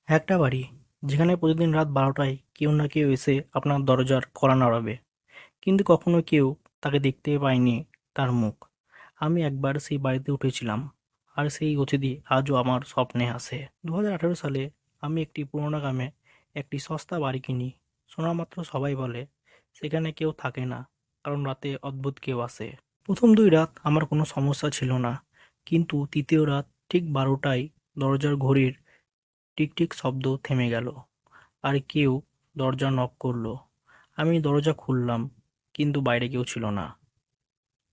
একটা বাড়ি যেখানে প্রতিদিন রাত 12টায় কেউ না কেউ এসে আপনার দরজার কড়া নাড়াবে, কিন্তু কখনো কেউ তাকে দেখতে পায়নি, তার মুখ। আমি একবার সেই বাড়িতে উঠেছিলাম, আর সেই অতিথি আজও আমার স্বপ্নে আসে। 2018 সালে আমি একটি পুরোনো গ্রামে একটি সস্তা বাড়ি কিনি। শোনা মাত্র সবাই বলে সেখানে কেউ থাকে না, কারণ রাতে অদ্ভুত কেউ আসে। প্রথম 2 রাত আমার কোনো সমস্যা ছিল না, কিন্তু তৃতীয় রাত ঠিক 12টায় দরজার ঘড়ির টিকটিক শব্দ থেমে গেল, আর কেউ দরজা নক করলো। আমি দরজা খুললাম, কিন্তু বাইরে কেউ ছিল না।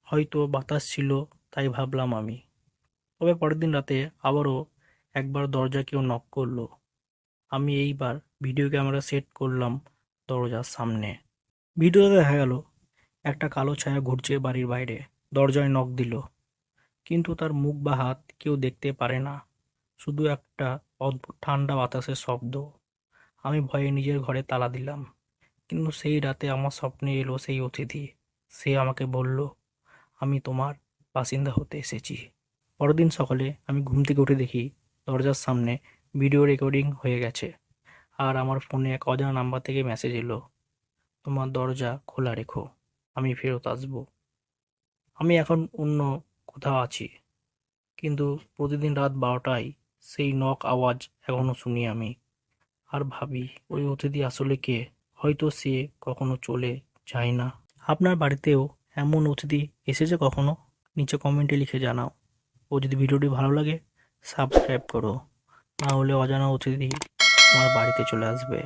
হয়তো বাতাস ছিল, তাই ভাবলাম আমি। তবে পরের দিন রাতে আবারও একবার দরজা কেউ নক করলো। আমি এইবার ভিডিও ক্যামেরা সেট করলাম দরজার সামনে। ভিডিওতে দেখা গেল একটা কালো ছায়া ঘুরছে বাড়ির বাইরে, দরজায় নক দিল, কিন্তু তার মুখ বা হাত কেউ দেখতে পারে না, শুধু একটা অদ্ভুত ঠান্ডা বাতাসের শব্দ। আমি ভয়ে নিজের ঘরে তালা দিলাম। কিন্তু সেই রাতে আমার স্বপ্নে এলো সেই অতিথি। সে আমাকে বলল, আমি তোমার বাসিন্দা হতে এসেছি। পরের দিন সকালে আমি ঘুম থেকে উঠে দেখি দরজার সামনে ভিডিও রেকর্ডিং হয়ে গেছে, আর আমার ফোনে এক অজানা নাম্বার থেকে মেসেজ এলো, তোমার দরজা খোলা রেখো, আমি ফেরত আসবো। আমি এখন অন্য কোথাও আছি, কিন্তু প্রতিদিন রাত 12টায় সেই নক আওয়াজ এখনো শুনি আমি, আর ভাবি ওই অতিথি আসলে কে। হয়তো সে কখনো চলে যায় না। আপনার বাড়িতেও এমন অতিথি এসেছে কখনো? নিচে কমেন্টে লিখে জানাও। ও যদি ভিডিওটি ভালো লাগে, সাবস্ক্রাইব করো, না হলে অজানা অতিথি তোমার বাড়িতে চলে আসবে।